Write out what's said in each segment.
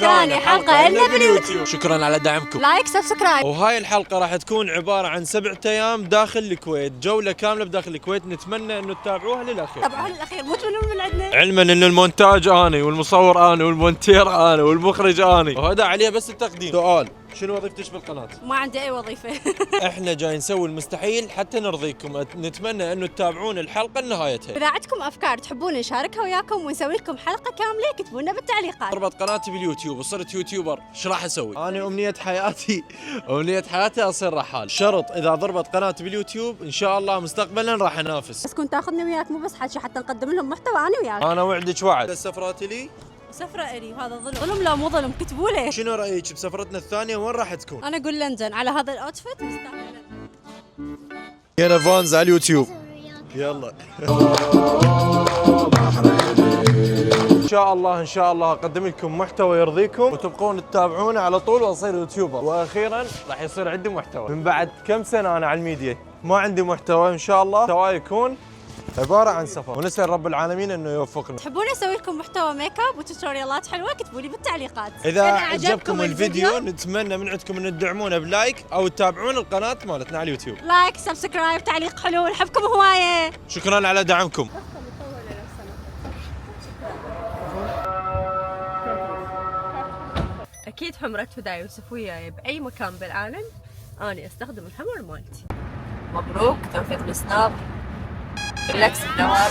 ثاني حلقة لنا باليوتيوب. شكرا على دعمكم. لايك سبسكرايب. وهاي الحلقة راح تكون عبارة عن 7 أيام داخل الكويت، جولة كاملة بداخل الكويت، نتمنى انه تتابعوها للأخير. تابعوها للأخير، مو تملون من عندنا. علما ان المونتاج اني والمصور اني والمونتير اني والمخرج اني، وهذا عليه بس التقديم. سؤال، شنو وظيفتش بالقناة؟ ما عندي أي وظيفة. احنا جاي نسوي المستحيل حتى نرضيكم، نتمنى انه تتابعون الحلقة لنهايتها. إذا عندكم أفكار تحبون نشاركها وياكم ونسوي لكم حلقة كاملة اكتبوا لنا بالتعليقات. اربط قناتي باليوتيوب وصرت يوتيوبر، ايش راح اسوي؟ انا امنية حياتي اصير رحال. شرط اذا ضربت قناتي باليوتيوب ان شاء الله مستقبلا راح انافس. بس كنت تاخذني وياك مو بس حكي، حتى نقدم لهم محتوى أنا وياك. انا وعدك وعد. السفرات لي سفرة إلي وهذا ظلم. ظلم لا مو ظلم، كتبوا لي. شنو رايك بسفرتنا الثانية وين راح تكون؟ أنا أقول لندن على هذا الأوتفيت مستاهلة. هنا فانز على اليوتيوب. يلا. ان شاء الله اقدم لكم محتوى يرضيكم وتبقون تتابعونا على طول واصير يوتيوبر، واخيرا راح يصير عندي محتوى. من بعد كم سنه انا على الميديا ما عندي محتوى، ان شاء الله محتوى يكون عباره عن سفر، ونسال رب العالمين انه يوفقنا. تحبون اسوي لكم محتوى ميك اب وتوتوريالات حلوه؟ اكتبوا لي بالتعليقات. اذا عجبكم الفيديو نتمنى من عندكم ان تدعمونا بلايك او تتابعون القناه مالتنا على اليوتيوب. لايك سبسكرايب تعليق حلو، نحبكم هوايه. شكرا على دعمكم. أكيد حمرة هدى يوسف وياي بأي مكان بالعالم أنا أستخدم الحمر مالتي. مبروك توفيق السناب، ريلاكس الدوام.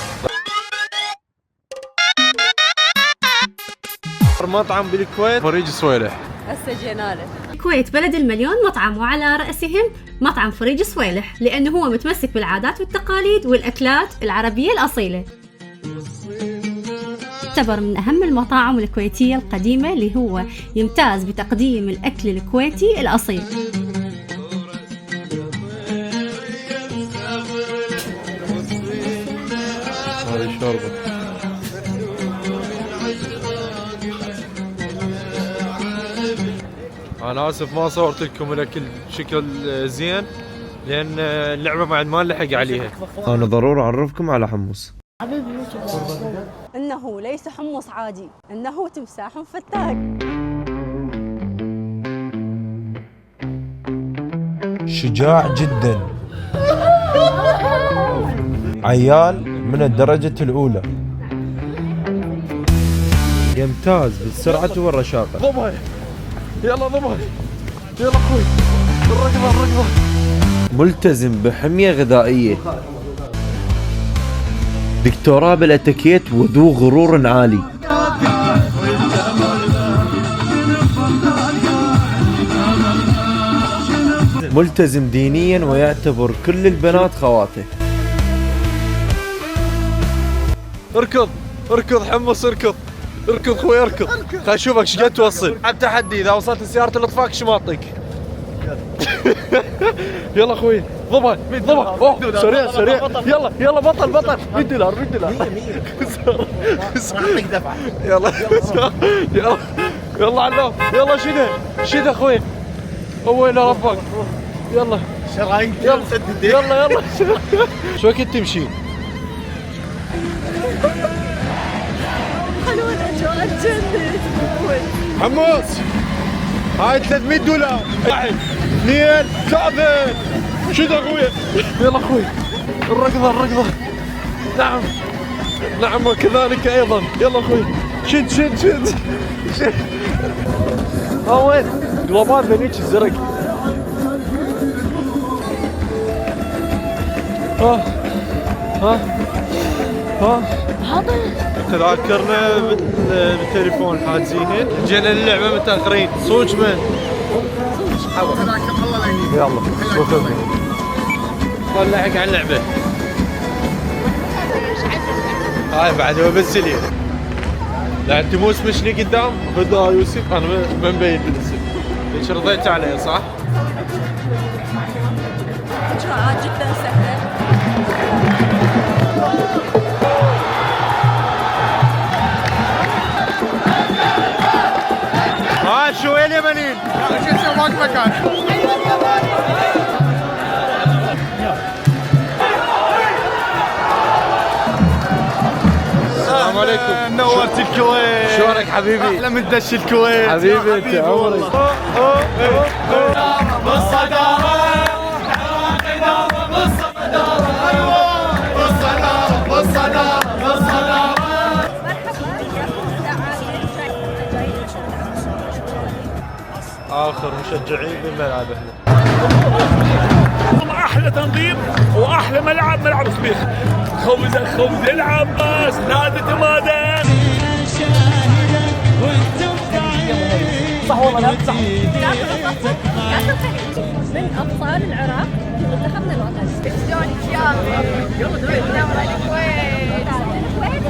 مطعم بالكويت فريج صويلح. هسه جينا له. الكويت بلد المليون مطعم، وعلى رأسهم مطعم فريج صويلح، لأنه هو متمسك بالعادات والتقاليد والأكلات العربية الأصيلة. يعتبر من أهم المطاعم الكويتية القديمة، اللي هو يمتاز بتقديم الأكل الكويتي الأصيل. هذه الشوربة. أنا آسف ما صورت لكم الأكل بشكل زين لأن اللعبة بعد ما نلحق عليها. أنا ضروري أعرفكم على حمص. إنه ليس حمص عادي، إنه تمساح فتاك. شجاع جدا، عيال من الدرجة الأولى، يمتاز بالسرعة والرشاقة. ضبع يلا ضبع يلا أخوي، الركضة. ملتزم بحمية غذائية، دكتوراه بالاتيكيت وذو غرور عالي. ملتزم دينيا ويعتبر كل البنات خواته. اركض حمص، اركض خوي اركض. خل اشوفك ايش قد توصل. على التحدي اذا وصلت لسيارة الاطفاء ايش ما اعطيك. يلا اخوي ضبع اوه سريع يلا بطل $100 اعطيك دفعه. يلا علام يلا شد اخوي. وين ربك؟ يلا شو رايك؟ يلا شو وقت تمشي؟ حلوة أجواء الجنة. حمص هاي $300. 1 2 3 شد اخوي. يلا اخوي الركضة. نعم وكذلك ايضا. يلا اخوي شد. وين قلبان ذنيك الزرق. تذاكرنا بالتليفون حاجزينهن، جينا اللعبة متأخرين. صوج من يلا وخذني طلعك على اللعبة. هاي بعد هو بس لي. لا انت مو اسمشني قدام هدى يوسف، انا ما مبين بالاسم. ليش رضيت عليه صح؟ إجراءات جدا سهلة. شوية اليمنيين. شو تسوي ماك مكان؟ السلام عليكم. نورت الكويت. شلونك حبيبي؟ احلى من دش الكويت حبيبي انت عمري. بالصدارة اخر مشجعين بالملعب احنا. احلى تنظيم واحلى ملعب صبيح. خوز العباس نادي تمادن. صح والله لا صح. من ابطال العراق منتخبنا الوطني. شلونك يابا؟ ندور على الكويت.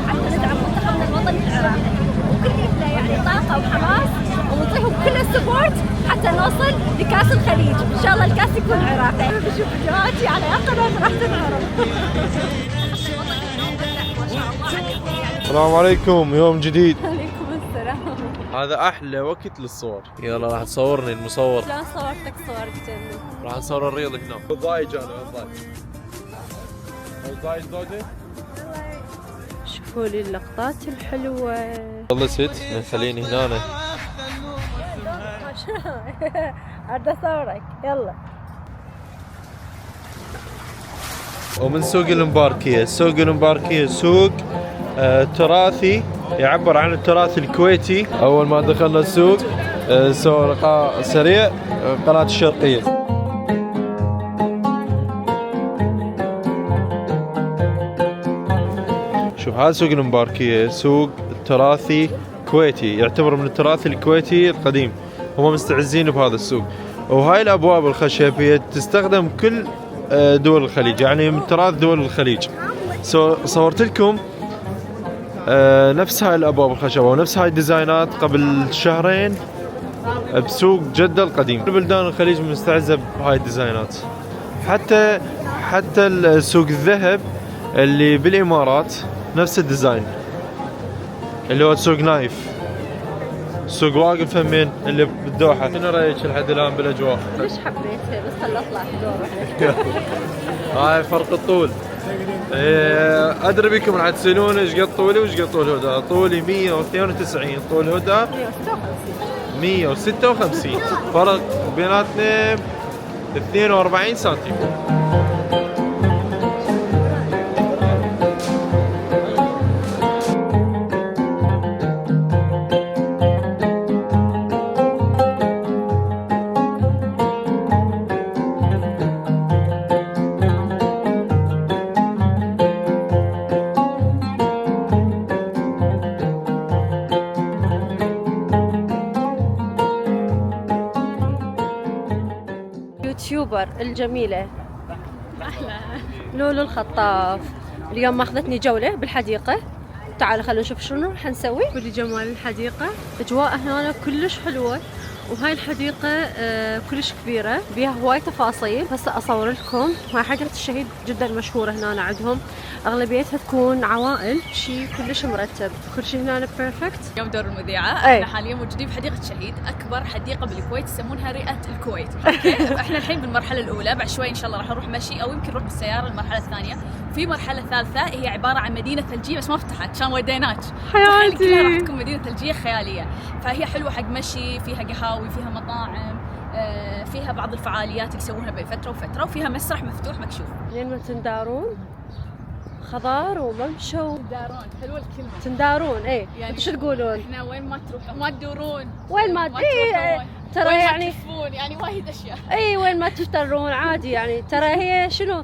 حتى ندعم منتخبنا الوطني العراقي وكلنا يعني طاقه وحماس ونعطيهم كل السبورت حتى نوصل لكاس الخليج. ان شاء الله الكاس يكون عراقي. بشوف فيديوهاتي على قناه راح تنعرض. السلام عليكم، يوم جديد. عليكم السلام. هذا احلى وقت للصور. يلا راح تصورني المصور. شلون صورتك صور بجنن؟ راح نصور الرياض هناك. والضايج انا والضايج زوجي. شوفوا لي اللقطات الحلوة. والله ست خليني هنا. عاد اصورك يلا. ومن سوق المباركية. سوق المباركية سوق تراثي يعبر عن التراث الكويتي. أول ما دخلنا السوق سوى لقاء سريع قناة الشرقية. شوف هذا سوق المباركية، سوق تراثي كويتي، يعتبر من التراث الكويتي القديم. هم مستعزين بهذا السوق. وهاي الأبواب الخشب هي تستخدم كل دول الخليج، يعني من تراث دول الخليج. صورت لكم نفس هاي الابواب الخشب ونفس هاي الديزاينات قبل شهرين بسوق جدة القديم. بلدان الخليج مستعزة بهاي الديزاينات. حتى السوق الذهب اللي بالامارات نفس الديزاين اللي هو سوق نايف. سوق واقف همين اللي بالدوحة. شنو رايك لحد الان بالاجواء؟ ليش حبيتها بس خل اطلع دور. هاي فرق الطول. ادري بكم راح تسالون ايش قد طولي وايش قد طول هدى. طولي 192، طول هدى 156. فرق بيناتنا 42 سنتيم. يوتيوبر الجميلة لولو الخطاف اليوم ماخذتني جولة بالحديقة. تعالوا خلونا نشوف شنو راح نسوي. ولجمال الحديقة، اجواء هنا كلش حلوة، وهاي الحديقة كلش كبيرة بيها هواي تفاصيل. هسه اصور لكم. هاي حديقة الشهيد جدا مشهورة هنا عندهم، اغلبيتها تكون عوائل، شيء كلش مرتب، كل شيء هنا بيرفكت. يوم دور المذيعة أي. احنا حاليا موجودين في حديقة شهيد، اكبر حديقة بالكويت، يسمونها رئة الكويت. اوكي احنا الحين بالمرحلة الاولى، بعد شوي ان شاء الله راح نروح مشي او يمكن نروح بالسيارة المرحلة الثانية. في مرحلة ثالثة هي عبارة عن مدينة ثلجية بس ما فتحت عشان وديناك. حياتي. كلها راح تكون مدينة ثلجية خيالية، فهي حلوة حق مشي، فيها قهاوي، فيها مطاعم، فيها بعض الفعاليات اللي يسوونها بين فترة وفترة، وفيها مسرح مفتوح مكشوف. لين ما تندارون خضار وممشى تندارون، حلوة الكلمة. تندارون. ايه يعني انتوا شو تقولون؟ احنا وين ما تروحون ما تدورون، وين ما تروحون، ترى وين ما يعني تلفون، يعني وايد اشياء. اي وين ما تفترون عادي يعني. ترى هي شنو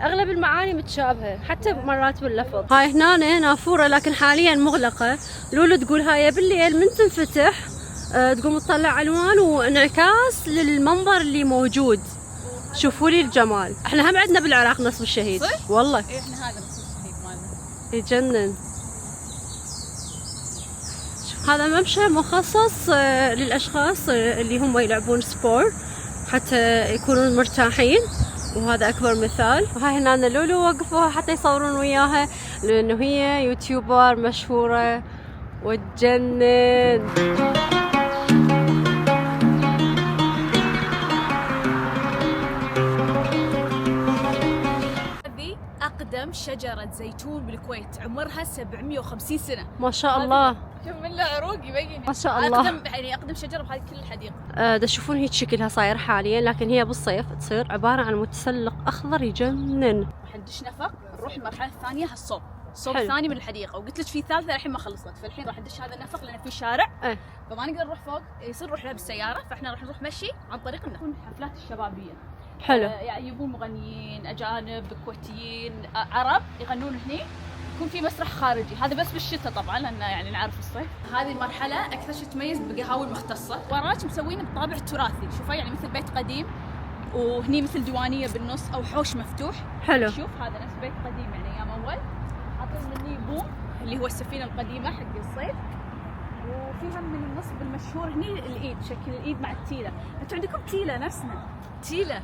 اغلب المعاني متشابهه حتى مرات باللفظ. هاي هنا نافوره لكن حاليا مغلقه. لولو تقول هاي بالليل من تنفتح تقوم تطلع الوان وانعكاس للمنظر اللي موجود. شوفوا لي الجمال. احنا هم عندنا بالعراق نصب الشهيد. صح؟ والله ايه احنا هذا نص الشهيد مالنا. يجنن. شوف هذا ممشى مخصص للاشخاص اللي هم يلعبون سبور حتى يكونون مرتاحين، وهذا اكبر مثال. وهاي هنا لولو وقفوها حتى يصورون وياها لانه هي يوتيوبر مشهوره وتجنن. هذه اقدم شجرة زيتون بالكويت عمرها 750 سنة. ما شاء الله. شوف من له عروق يبين. ما شاء الله. أقدم شجرة بهذه كل الحديقة. دا تشوفون هيك شكلها صاير حاليا، لكن هي بالصيف تصير عبارة عن متسلق أخضر يجنن. راح ندش نفق نروح المرحلة الثانية هالصوب. الصوب حلو. الثاني من الحديقة، وقلت لك في ثالثة الحين ما خلصت، فالحين راح ندش هذا النفق لأن في شارع. فما نقدر نروح فوق، يصير نروح لها بالسيارة، فاحنا راح نروح مشي عن طريق النفق. حفلات الشبابية. حلو. يعني يبون مغنيين أجانب كويتيين عرب يغنون هني. يكون في مسرح خارجي، هذا بس بالشتاء طبعا لأن يعني نعرف الصيف. هذه المرحلة أكثر شيء تميز بقهاوي مختصة، وراك مسوين بطابع تراثي، شوفوا يعني مثل بيت قديم، وهني مثل ديوانية بالنص أو حوش مفتوح. حلو. شوف هذا نفس بيت قديم يعني أيام أول. حاطين مني بوم اللي هو السفينة القديمة حق الصيد. وفي هم من النصب المشهور هني الإيد، شكل الإيد مع التيلة. أنتوا عندكم تيلة نفسنا. تيلة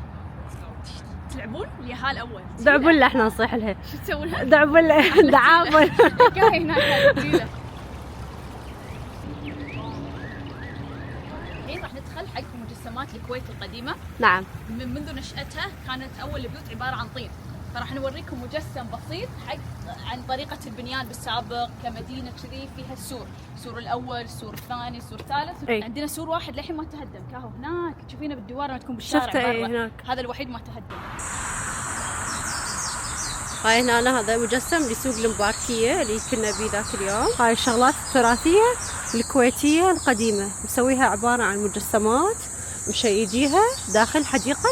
تلعبون اليهال أول. دعبلة احنا نصيح لها. شو تسوونها؟ دعبلة دعابل. كاهي هناك التيلة. الحين راح ندخل حق مجسمات الكويت القديمة. نعم. منذ نشأتها كانت أول البيوت عبارة عن طين، فراح نوريكم مجسم بسيط حق عن طريقة البنيان بالسابق كمدينة كذي فيها السور، السور الأول، السور الثاني، السور الثالث. أي. عندنا سور واحد للحين ما تهدم، كاهو هناك تشوفينه بالدوار لما تكون بالشارع شفته برا. هناك. هذا الوحيد ما تهدم. هاي هنا هذا مجسم لسوق المباركية اللي كنا بيه ذاك اليوم. هاي الشغلات التراثية الكويتية القديمة، مسويها عبارة عن مجسمات مشيديها داخل حديقة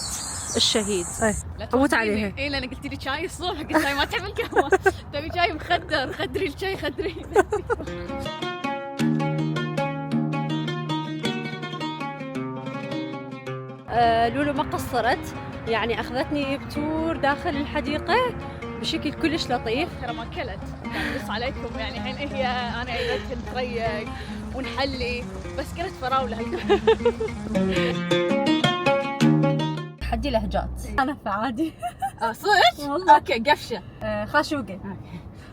الشهيد. اموت عليها. اي لان قلت لي شاي الصبح، قلت لي ما تعمل قهوه، تبي شاي مخدر، خدري الشاي خدري. لولو ما قصرت، يعني اخذتني بتور داخل الحديقة بشكل كلش لطيف. ترى ما اكلت، بس عليكم يعني الحين هي انا عيدتها نتريق ونحلي، بس كلت فراوله. تحدي لهجات. انا عادي. صدق؟ والله. اوكي قفشه. خاشوقه.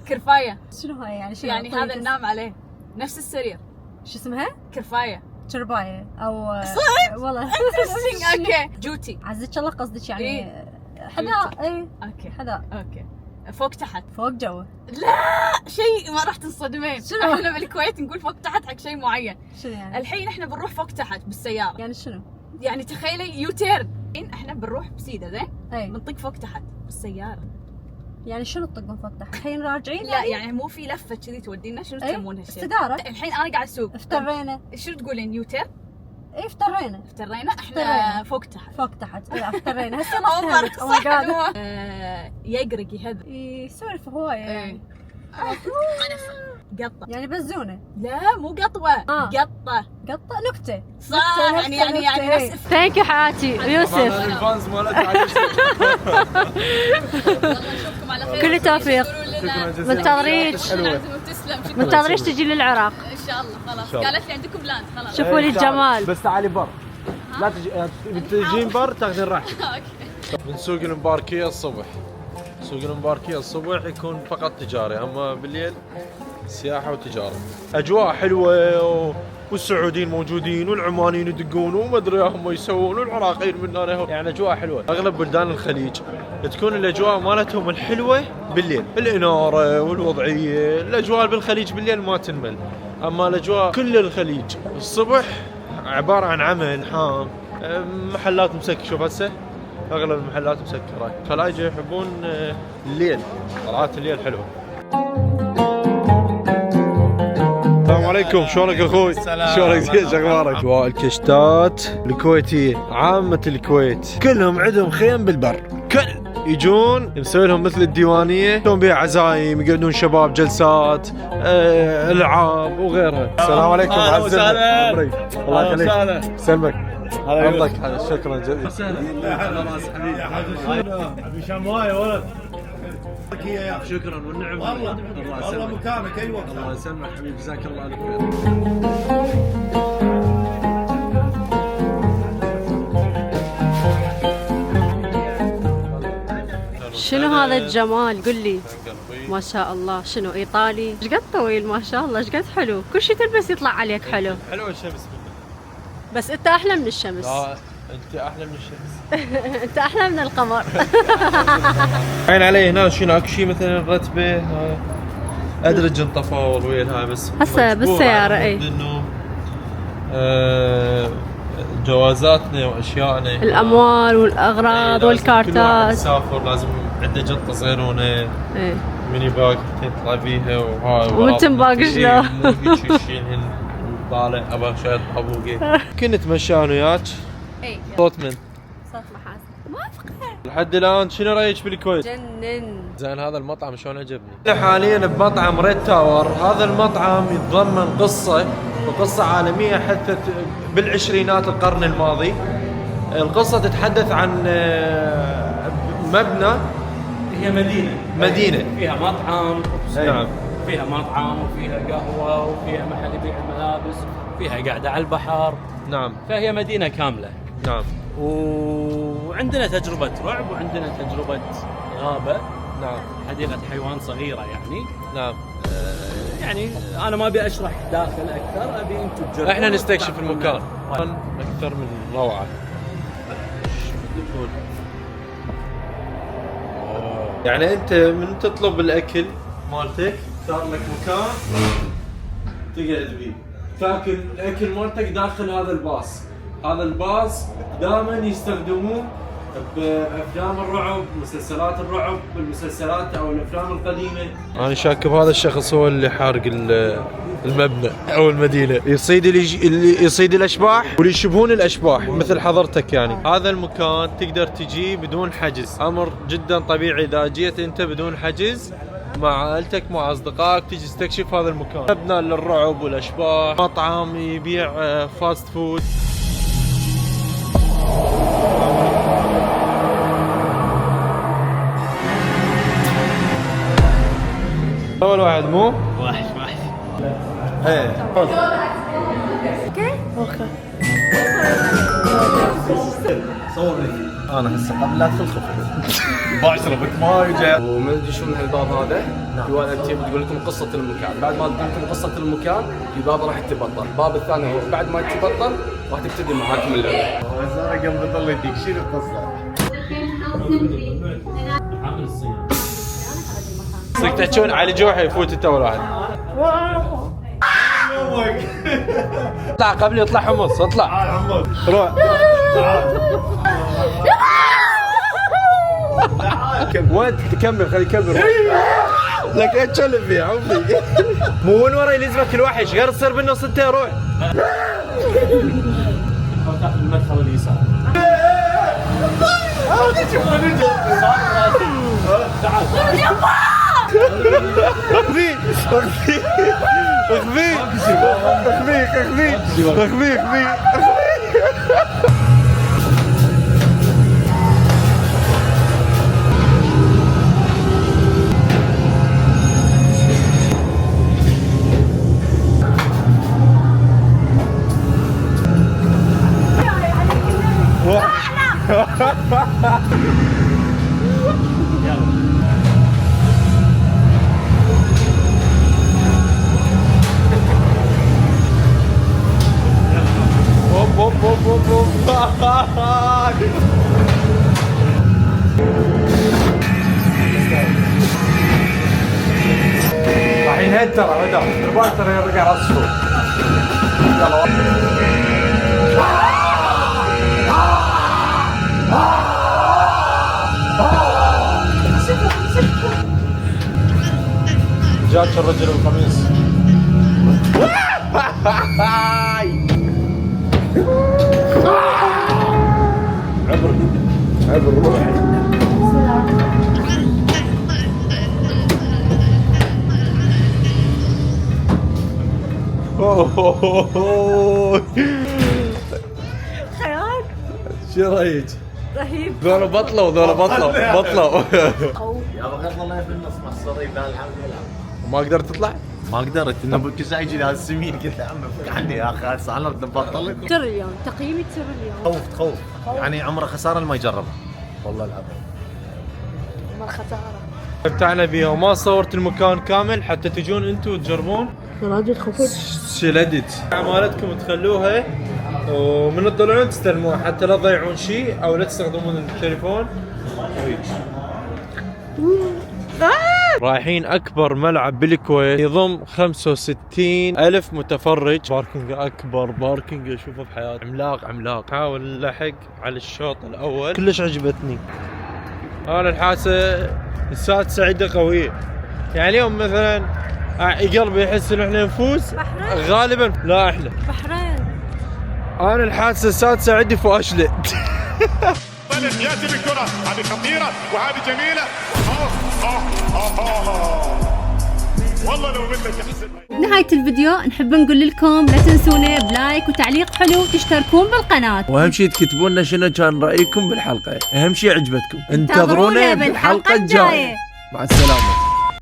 كرفايه. شنو هاي يعني؟ شنو يعني هذا ننام عليه نفس السرير. شو اسمها؟ كرفايه. شربايه او صدق؟ والله. اوكي جوتي. عزتك الله قصدك يعني إيه. حذاء. اي اوكي حذاء. اوكي فوق تحت. فوق جوه. لا شيء ما راح تنصدمين. شنو؟ احنا بالكويت نقول فوق تحت حق شيء معين. شنو يعني؟ الحين احنا بنروح فوق تحت بالسياره. يعني شنو؟ يعني تخيلي يوتيرن. احنا بنروح بسيده زين؟ اي بنطق فوق تحت بالسياره. يعني شنو تطقون فوق تحت؟ الحين راجعين؟ لا يعني مو في لفه كذي تودينا، شنو أي. تسمونها الشيء؟ استداره. الحين انا قاعد اسوق. افترينا. شنو تقولين يوتيرن؟ اي افترينا. افترينا احنا افترينا. فوق تحت. فوق تحت. اي افترينا. هسه اوفر ما فهمت. صح. God. يقرق يهذب. يسولف هوايه يعني. قطه. يعني بزونه. لا مو قطوه. قطه. قطه نكته. صح يعني نفس. ثانك يو حياتي يوسف. الفانز مالتي على والله نشوفكم على خير. كل توفيق. منتظريك. تسلم. منتظريش تجي للعراق ان شاء الله. خلاص قالت لي عندكم بلان خلاص. شوفوا لي الجمال. بس تعالي بر، لا تجين بر تاخذين راحتك. من سوق المباركية الصبح. سوق المباركية الصبح يكون فقط تجاري، اما بالليل سياحة وتجارة. اجواء حلوة والسعوديين موجودين والعمانيين يدقون وما ادري هم يسوون والعراقيين من هنا، يعني اجواء حلوة. اغلب بلدان الخليج تكون الاجواء مالتهم الحلوة بالليل، الانارة والوضعية، الاجواء بالخليج بالليل ما تنمل. اما الاجواء كل الخليج الصبح عبارة عن عمل حام، محلات مسكرة. شوف هسه اغلب المحلات مسكرة، خلايجة يحبون الليل، طلعات الليل حلوة. السلام عليكم، شلونك اخوي؟ شلونك زين؟ شو اخبارك؟ اجواء الكشتات الكويتية، عامة الكويت كلهم عندهم خيم بالبر، كل يجون نسوي لهم مثل الديوانية، يسوون بها عزايم، يقعدون شباب جلسات، العاب وغيرها. السلام عليكم، وسهلا. الله يخليك. سلمك. عرضك. شكرا جزيلا. ابي شمواي ولد. شكرا والنعم. والله مكانك اي وقت. الله يسلمك حبيبي، جزاك الله الف خير. شنو هذا الجمال؟ قل لي. ما شاء الله. شنو ايطالي؟ ايش قد طويل ما شاء الله، ايش قد حلو، كل شيء تلبس يطلع عليك حلو. حلوة الشمس. بس انت احلى من الشمس. لا انت احلى من الشمس. انت احلى من القمر. عين علي هنا شنو اكو شيء مثلا رتبه ادرج انطفى والويل هاي بس هسه بالسيارة اي انه جوازاتنا واشيائنا الاموال والاغراض كل واحد والكارتات. يسافر لازم عنده جنطه صغيرونه ايه ميني باج تطلع فيها وهاي وانتم باق شلون؟ مو هيك شيلهن طالع ابا شايط ابوقي. كنت اتمشى انا وياك. اي صوت من صوت محاسن موافقة. لحد الان شنو رايك بالكويت؟ جنن. زين هذا المطعم شلون عجبني؟ حاليا بمطعم ريد تاور. هذا المطعم يتضمن قصة عالمية حدثت بالعشرينات القرن الماضي. القصة تتحدث عن مبنى، هي مدينة فيها مطعم. نعم. فيها مطعم وفيها قهوة وفيها محل يبيع الملابس، فيها قاعدة على البحر. نعم. فهي مدينة كاملة. نعم. وعندنا تجربة رعب وعندنا تجربة غابة. نعم. حديقة حيوان صغيرة يعني. نعم. يعني أنا ما أبي أشرح داخل أكثر، أبي أنتم تجربوا. احنا نستكشف المكان اكثر من روعة. يعني انت من تطلب الاكل مالتك صار لك مكان تقعد بيه تاكل الاكل مالتك داخل هذا الباص. هذا الباص دائما يستخدموه بافلام الرعب، مسلسلات الرعب، بالمسلسلات او الافلام القديمه. انا شاك بهذا الشخص هو اللي حارق المبنى او المدينه، يصيد الاشباح واللي يشبهون الاشباح مثل حضرتك. يعني هذا المكان تقدر تجي بدون حجز، امر جدا طبيعي. اذا جيت انت بدون حجز مع عائلتك مع اصدقائك تجي تستكشف هذا المكان. مبنى للرعب والاشباح، مطعم يبيع فاست فود. اول واحد مو واحد ايه صورني انا هسه قبل لا تدخل بشربك ماي وجاي وما ادري شو من الباب هذا. في واحد تقول لكم قصه المكان، بعد ما تقول لكم قصه المكان الباب راح يتبطل. الباب الثاني هو بعد ما يتبطل راح تبتدي معاكم اللعبه. بس انا قلبي ضل يديك شنو القصه؟ صدق تحجون علي جوحي يفوت انت اول واحد. اطلع قبل يطلع حمص. اطلع روح. وين تكمل؟ خلي يكمل. لك اتشلف يا عمي. مو وين ورا يلزمك الوحش غير تصير بالنص انت. روح. تاخذ المدخل اليسار. اخفيك اخفيك اخفيك اخفيك اخفيك اخفيك. راح ينهد ترى هدا الباص ترى يرجع على الصوت. جاك الرجل القميص. عبر روح. خيال شو رايك؟ رهيب. ذولا بطلوا يا بغض الله في النص محصرين بين الحمد لله. ما قدرت تطلع؟ ما قدرت انه كل شيء يجي لها السمين. قلت له عمي فك عني يا اخي هسه انا بطلت. تريليون تقييمي تريليون. تخوف يعني عمره خساره اللي ما يجربها والله العظيم. ما خساره. استمتعنا بيها وما صورت المكان كامل حتى تجون انتم وتجربون. راجل خفت. شلدت اعمالتكم تخلوها ومن تطلعون تستلمون حتى لا تضيعون شيء او لا تستخدمون التليفون. رايحين اكبر ملعب بالكويت يضم 65,000 متفرج. باركنج اكبر باركنج اشوفه بحياتي، عملاق عملاق. حاول نلحق على الشوط الاول، كلش عجبتني. انا الحاسه السادسه عده قويه، يعني اليوم مثلا قلبي يحس ان احنا نفوز غالبا. لا احنا بحرين. انا الحاسه السادسه عندي فاشله. ياتي بالكره، هذه خطيره وهذه جميله. والله لو بدك احسن. نهاية الفيديو نحب نقول لكم لا تنسونا بلايك وتعليق حلو وتشتركون بالقناة، واهم شيء تكتبون لنا شنو كان رايكم بالحلقه، اهم شيء عجبتكم. انتظرونا بالحلقة الجاية. مع السلامه.